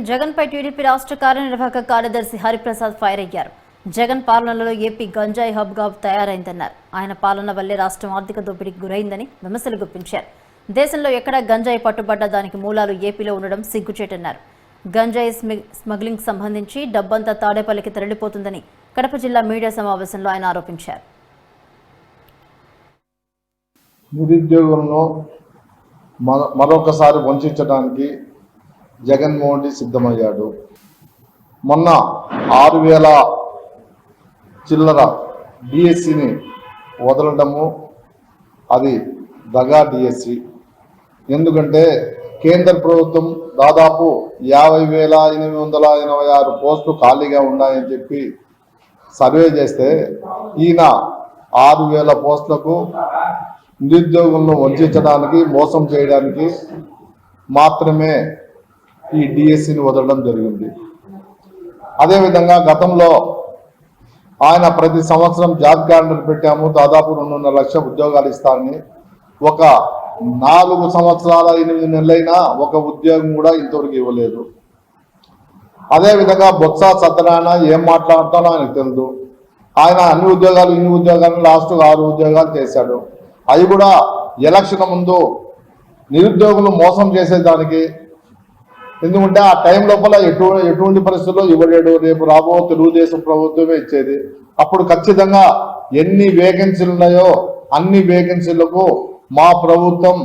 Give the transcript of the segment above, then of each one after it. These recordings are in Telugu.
జగన్ పై టీడీపీ రాష్ట్ర కార్యనిర్వాహక కార్యదర్శి హరిప్రసాద్ ఫైర్ అయ్యారు. జగన్ పాలనలో ఏపీ గంజాయి హబ్ గా తయారైందన్నారు. ఆయన పాలన వల్లే రాష్ట్రం ఆర్థిక దోపిడీకి గురైందని విమర్శలు గుప్పించారు. దేశంలో ఎక్కడా గంజాయి పట్టుబడ్డ దానికి మూలాలు ఏపీలో ఉండడం సిగ్గుచేటన్నారు. గంజాయి స్మగ్లింగ్ సంబంధించి డబ్బంతా తాడేపల్లికి తరలిపోతుందని కడప జిల్లా మీడియా సమావేశంలో ఆయన ఆరోపించారు. నిరుద్యోగులను మరొకసారి వంచడానికి జగన్మోహన్ రెడ్డి సిద్ధమయ్యాడు. మొన్న 6,000 చిల్లర డిఎస్సిని వదలడము అది దగా డిఎస్సి. ఎందుకంటే కేంద్ర ప్రభుత్వం దాదాపు 50,886 పోస్టులు ఖాళీగా ఉన్నాయని చెప్పి సర్వే చేస్తే ఈయన 6,000 పోస్టులకు నిరుద్యోగులను వంచడానికి మోసం చేయడానికి మాత్రమే ఈ డిఎస్సిని వదలడం జరిగింది. అదేవిధంగా గతంలో ఆయన ప్రతి సంవత్సరం జాబ్ క్యాలెండర్ పెట్టాము, దాదాపు 2.5 లక్షల ఉద్యోగాలు ఇస్తారని. ఒక 4 సంవత్సరాల 8 నెలలైనా ఒక ఉద్యోగం కూడా ఇంతవరకు ఇవ్వలేదు. అదేవిధంగా బొత్స సత్యనారాయణ ఏం మాట్లాడతానో ఆయనకు తెలియదు. ఆయన అన్ని ఉద్యోగాలు ఇన్ని ఉద్యోగాలు లాస్ట్ 6 ఉద్యోగాలు చేశాడు. అవి కూడా ఎలక్షన్ ముందు నిరుద్యోగులు మోసం చేసేదానికి. ఎందుకంటే ఆ టైం లోపల ఎటువంటి పరిస్థితుల్లో ఇవ్వలేడు. రేపు రాబో తెలుగుదేశం ప్రభుత్వమే ఇచ్చేది. అప్పుడు ఖచ్చితంగా ఎన్ని వేకెన్సీలు ఉన్నాయో అన్ని వేకెన్సీలకు మా ప్రభుత్వం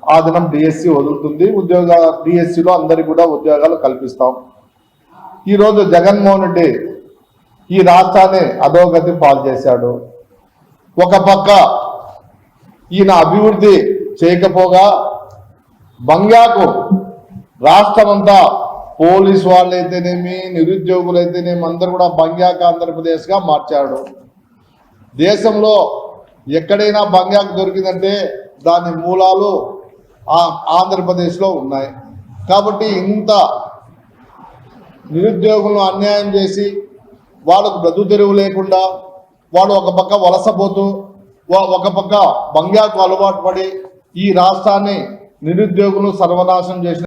ఆ దినం డిఎస్సి వదులుతుంది. డిఎస్సిలో అందరికి కూడా ఉద్యోగాలు కల్పిస్తాం. ఈరోజు జగన్మోహన్ రెడ్డి ఈ రాష్ట్రాన్ని అధోగతి పాలు చేశాడు. ఒక పక్క ఈయన అభివృద్ధి చేయకపోగా బంగ్లాకు రాష్ట్రమంతా పోలీసు వాళ్ళైతేనేమి నిరుద్యోగులైతేనేమి అందరూ కూడా బంగ్లాకు ఆంధ్రప్రదేశ్గా మార్చాడు. దేశంలో ఎక్కడైనా బంగ్లాకు దొరికిందంటే దాని మూలాలు ఆంధ్రప్రదేశ్లో ఉన్నాయి. కాబట్టి ఇంత నిరుద్యోగులను అన్యాయం చేసి వాళ్ళకు బ్రతుకు తెరువు లేకుండా వాడు ఒక పక్క వలసపోతూ ఒక పక్క బంగ్లాకు అలవాటు పడి ఈ రాష్ట్రాన్ని నిరుద్యోగులు సర్వనాశనం చేసిన